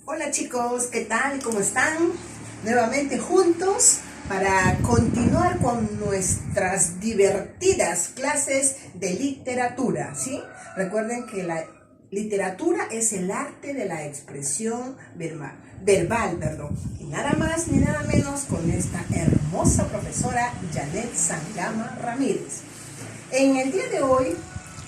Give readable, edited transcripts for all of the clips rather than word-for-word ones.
Hola chicos, ¿qué tal? ¿Cómo están? Nuevamente juntos para continuar con nuestras divertidas clases de literatura, ¿sí? Recuerden que la literatura es el arte de la expresión verbal, y nada más ni nada menos con esta hermosa profesora Janet Sangama Ramírez. En el día de hoy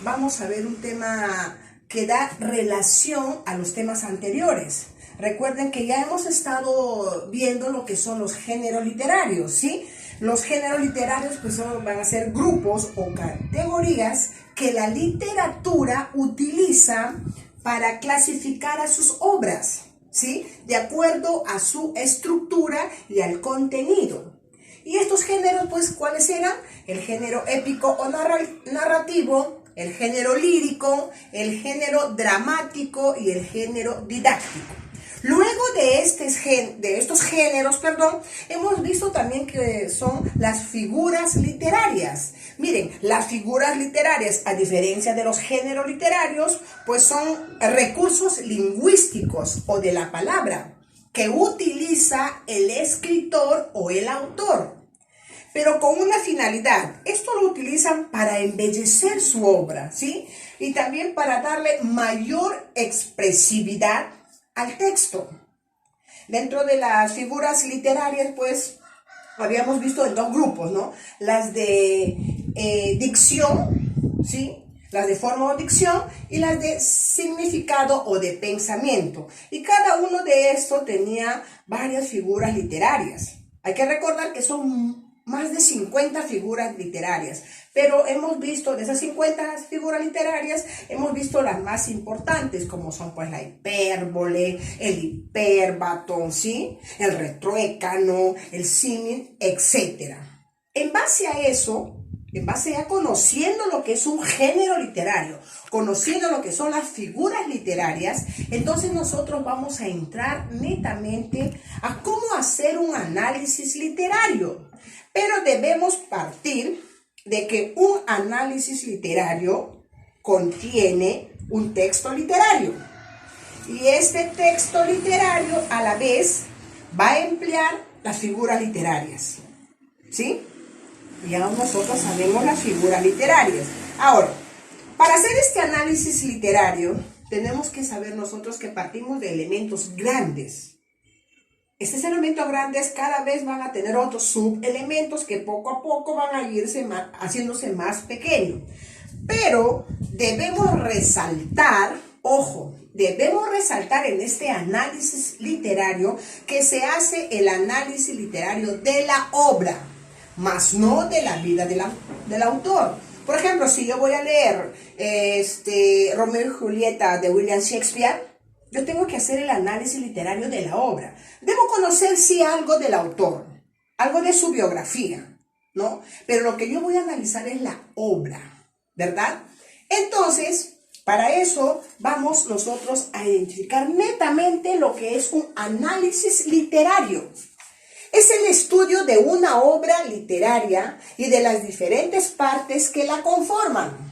vamos a ver un tema que da relación a los temas anteriores. Recuerden que ya hemos estado viendo lo que son los géneros literarios, ¿sí? Los géneros literarios pues van a ser grupos o categorías que la literatura utiliza para clasificar a sus obras, ¿sí? De acuerdo a su estructura y al contenido. Y estos géneros, pues, ¿cuáles eran? El género épico o narrativo, el género lírico, el género dramático y el género didáctico. Luego de estos géneros, hemos visto también que son las figuras literarias. Miren, las figuras literarias, a diferencia de los géneros literarios, pues son recursos lingüísticos o de la palabra que utiliza el escritor o el autor, pero con una finalidad. Esto lo utilizan para embellecer su obra, ¿sí? Y también para darle mayor expresividad al texto. Dentro de las figuras literarias, pues, habíamos visto en dos grupos, ¿no? Las de dicción, ¿sí? Las de forma o dicción y las de significado o de pensamiento. Y cada uno de estos tenía varias figuras literarias. Hay que recordar que son más de 50 figuras literarias, pero hemos visto de esas 50 figuras literarias, hemos visto las más importantes, como son pues la hipérbole, el hipérbato, ¿sí? El retruécano, el símil, etc. En base a eso, en base a conociendo lo que es un género literario, conociendo lo que son las figuras literarias, entonces nosotros vamos a entrar netamente a cómo hacer un análisis literario. Pero debemos partir de que un análisis literario contiene un texto literario. Y este texto literario a la vez va a emplear las figuras literarias, ¿sí? Ya nosotros sabemos las figuras literarias. Ahora, para hacer este análisis literario, tenemos que saber nosotros que partimos de elementos grandes. Estos elementos grandes cada vez van a tener otros subelementos que poco a poco van a irse haciéndose más pequeños. Pero debemos resaltar, ojo, debemos resaltar en este análisis literario que se hace el análisis literario de la obra, más no de la vida del autor. Por ejemplo, si yo voy a leer Romeo y Julieta de William Shakespeare, yo tengo que hacer el análisis literario de la obra. Debo conocer, sí, algo del autor, algo de su biografía, ¿no? Pero lo que yo voy a analizar es la obra, ¿verdad? Entonces, para eso vamos nosotros a identificar netamente lo que es un análisis literario. Es el estudio de una obra literaria y de las diferentes partes que la conforman.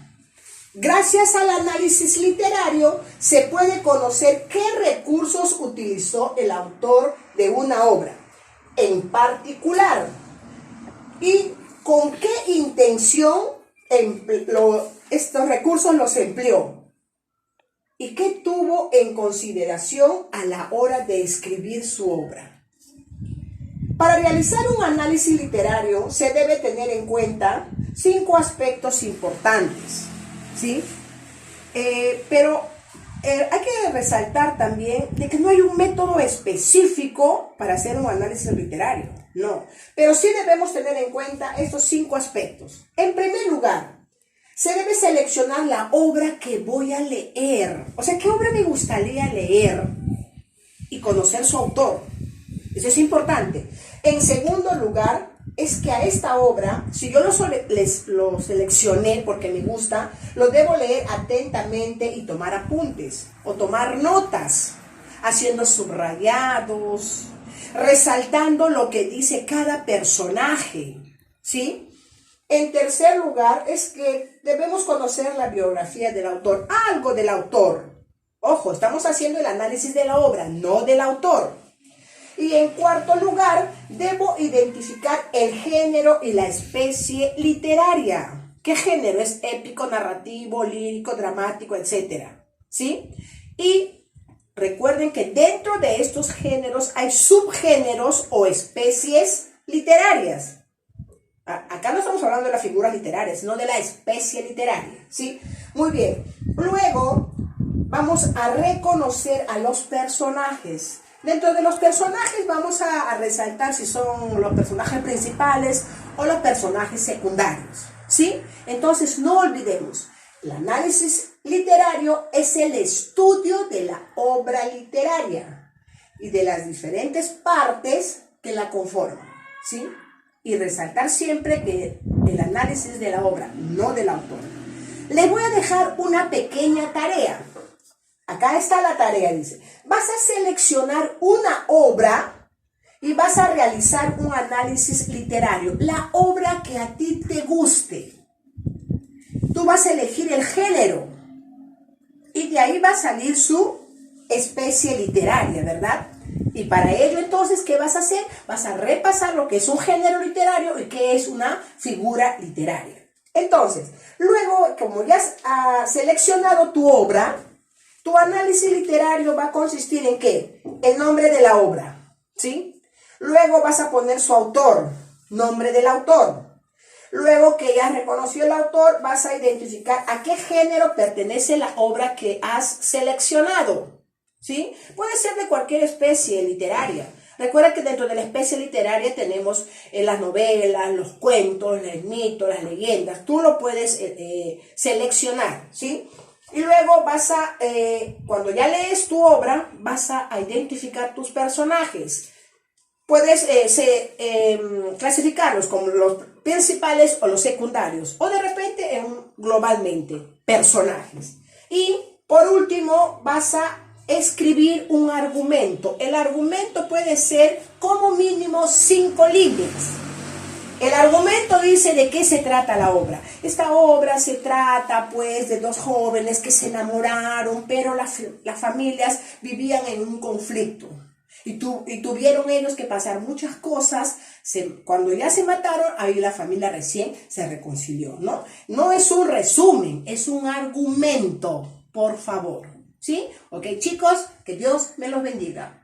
Gracias al análisis literario se puede conocer qué recursos utilizó el autor de una obra en particular y con qué intención estos recursos los empleó y qué tuvo en consideración a la hora de escribir su obra. Para realizar un análisis literario se debe tener en cuenta 5 aspectos importantes, ¿sí? Pero hay que resaltar también de que no hay un método específico para hacer un análisis literario, no. Pero sí debemos tener en cuenta estos 5 aspectos. En primer lugar, se debe seleccionar la obra que voy a leer. O sea, ¿qué obra me gustaría leer? Y conocer su autor. Eso es importante. En segundo lugar, es que a esta obra, si yo lo seleccioné porque me gusta, lo debo leer atentamente y tomar apuntes o tomar notas, haciendo subrayados, resaltando lo que dice cada personaje, ¿sí? En tercer lugar, es que debemos conocer la biografía del autor, algo del autor. Ojo, estamos haciendo el análisis de la obra, no del autor. Y en cuarto lugar, debo identificar el género y la especie literaria. ¿Qué género? Es épico, narrativo, lírico, dramático, etcétera, ¿sí? Y recuerden que dentro de estos géneros hay subgéneros o especies literarias. Acá no estamos hablando de las figuras literarias, sino de la especie literaria, ¿sí? Muy bien. Luego vamos a reconocer a los personajes. Dentro de los personajes vamos a resaltar si son los personajes principales o los personajes secundarios, ¿sí? Entonces no olvidemos, el análisis literario es el estudio de la obra literaria y de las diferentes partes que la conforman, ¿sí? Y resaltar siempre que el análisis de la obra, no del autor. Les voy a dejar una pequeña tarea. Acá está la tarea, dice. Vas a seleccionar una obra y vas a realizar un análisis literario. La obra que a ti te guste. Tú vas a elegir el género y de ahí va a salir su especie literaria, ¿verdad? Y para ello, entonces, ¿qué vas a hacer? Vas a repasar lo que es un género literario y qué es una figura literaria. Entonces, luego, como ya has seleccionado tu obra, tu análisis literario va a consistir en ¿qué? El nombre de la obra, ¿sí? Luego vas a poner su autor, nombre del autor. Luego que ya has reconocido el autor, vas a identificar a qué género pertenece la obra que has seleccionado, ¿sí? Puede ser de cualquier especie literaria. Recuerda que dentro de la especie literaria tenemos las novelas, los cuentos, los mitos, las leyendas. Tú lo puedes seleccionar, ¿sí? Y luego cuando ya lees tu obra, vas a identificar tus personajes. Puedes clasificarlos como los principales o los secundarios. O de repente, globalmente, personajes. Y por último, vas a escribir un argumento. El argumento puede ser como mínimo 5 líneas. El argumento dice de qué se trata la obra. Esta obra se trata pues de dos jóvenes que se enamoraron, pero las familias vivían en un conflicto. Y tuvieron ellos que pasar muchas cosas. Cuando ya se mataron, ahí la familia recién se reconcilió, ¿no? No es un resumen, es un argumento, por favor. ¿Sí? Ok, chicos, que Dios me los bendiga.